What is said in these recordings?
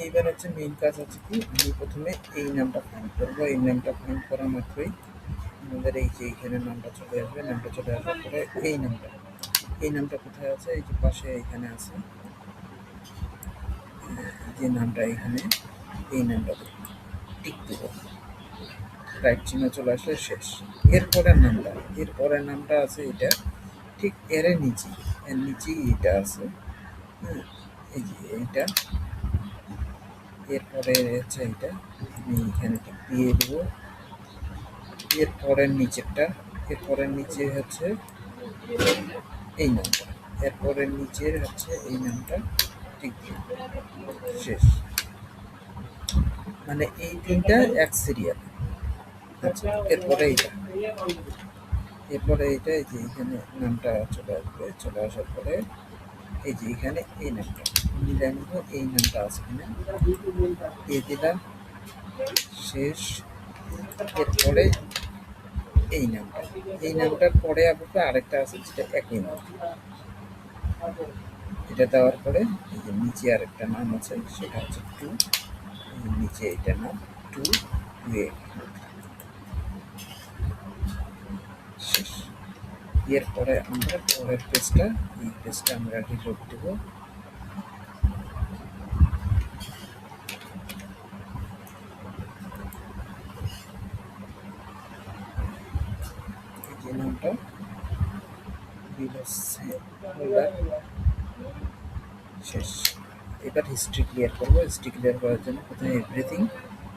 এইবার হচ্ছে মেইন কাজ হচ্ছে কি, আমি প্রথমে এই নামটা ফাইন্ড করবো। এই নামটা ফাইন্ড করা মাত্রই আমাদের এই যে এইখানে নামটা চলে আসবে। নামটা চলে আসার পরে এই নামটা কোথায় আছে, এই যে পাশে এখানে আছে যে নামটা, এখানে এই নামটা টিক দেব। রাইট চিহ্ন চলে আসলে শেষ। এরপরের নামটা আছে এটা, ঠিক এর নিচেই এটা আছে। হ্যাঁ, এই যে এইটা, এরপরে হচ্ছে এইটা আমি এখানে টিক দিয়ে দেবো। এরপরের নিচে হচ্ছে এই নামটা, এরপরের নিচের হচ্ছে এই নামটা ঠিক দিয়ে শেষ। মানে এই তিনটা এক সিরিয়াল। আচ্ছা, এরপরে এইটা এই যে এখানে নামটা চলে আসবে। চলে আসার পরে এই যে এখানে এই নামটা মিলাই নেব। এই নামটা আছে কিনা দিয়ে দিলাম, শেষ। এরপরে এই নামটার পরে আবার আরেকটা আছে যেটা একই নাম, এটা দেওয়ার পরে এই যে নিচে আরেকটা নাম আছে, সেটা হচ্ছে টু। নিচে এইটা নাম টু ওয়ে শেষ। এরপরে আমরা পরের পেজটা, এই পেজটা আমরা রিলোড দেব। এই যে নামটা শেষ। এবার হিস্ট্রি ক্লিয়ার করবো। হিস্ট্রি ক্লিয়ার করার জন্য প্রথমে এভরিথিং,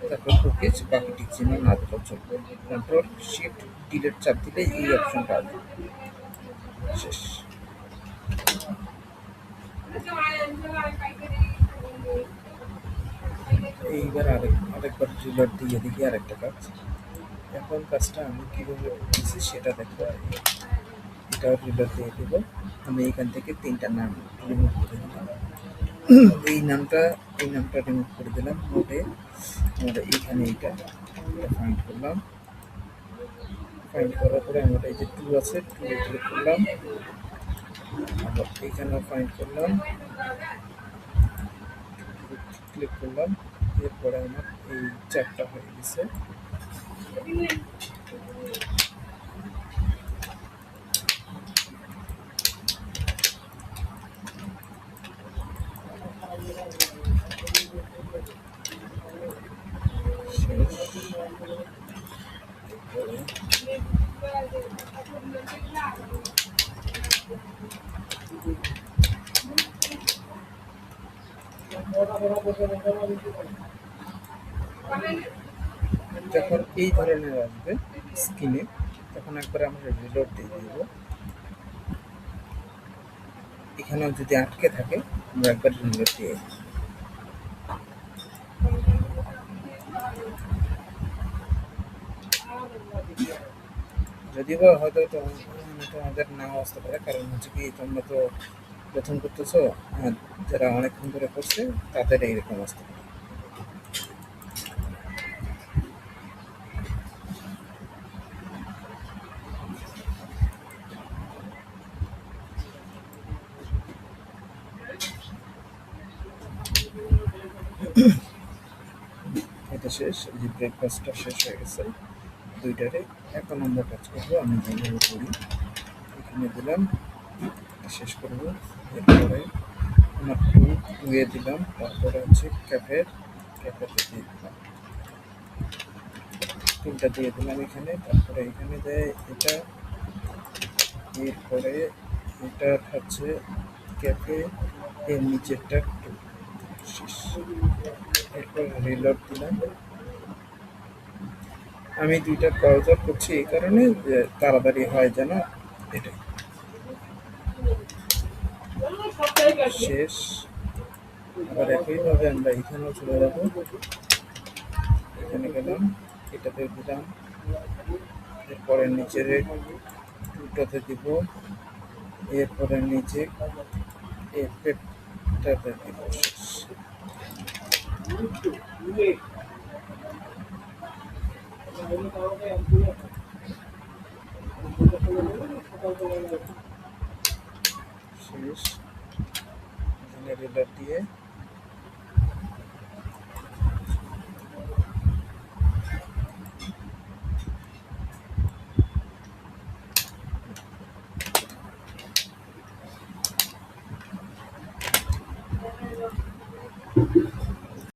তারপর কুকিজ, বাকি টিক চিহ্ন না দিলেও চলবে। কন্ট্রোল শিফট ডিলিট চাপ দিলে এই অপশনটা আসবে। শেষ। এইবার আরেকবার রিলোড দিয়ে দেখি আরেকটা কাজ। এখন কাজটা আমি কীভাবে করতেছি সেটা দেখো। এটাও রিলোড দিয়ে দেবো। আমি এখান থেকে তিনটা নাম রিমুভ করে দিলাম। এই নামটা রিমুভ করে দিলাম। নোটে আমরা এইখানে এইটা ফাইন্ড করলাম। ফাইন্ড করার পরে আমরা এই যে টু আছে, টু ক্লিক করলাম। আবার এইখানেও ফাইন্ড করলাম, ক্লিক করলাম। এরপরে আমার এই চারটা হয়ে গেছে। যখন এই ধরনের আসবে স্ক্রিনে, তখন একবার আমরা রিলোড দিয়ে দিব। এখানেও যদি আটকে থাকে আমরা একবার রিলোড দিয়ে দিব। যদিও বা হয়তো তোমাদের নাও আসতে পারে, কারণ হচ্ছে কি তোমরা তো প্রথম করতেছো, যারা অনেকক্ষণ ধরে করছে তাদের এইরকম আসতে পারে। এটা শেষ, এই যে ব্রেকফাস্টটা শেষ হয়ে গেছে দুইটারে। এখন আমরা কাজ করবো আমি যেভাবে করি, এখানে দিলাম, শেষ করবো। এরপরে আমার টুয়ে দিলাম, তারপরে হচ্ছে ক্যাফেতে দিয়ে দিলাম, টুলটা দিয়ে দিলাম এখানে। তারপরে এখানে দেয় এটা, এরপরে এটা হচ্ছে ক্যাফে, এর নিচেরটা টু শেষ। এরপর রিলোড দিলাম। আমি দুইটা ব্রাউজার করছি এই কারণে যে তাড়াতাড়ি হয় যেন, এটাই শেষ। আবার একইভাবে আমরা এখানেও চলে যাব। এখানে গেলাম, এটাতে দিলাম, এরপরে নিচের টুটাতে দিব, এরপরে নিচে এফেক্টটাতে দিব শেষ। শেষ। এখানে রুলার দিয়ে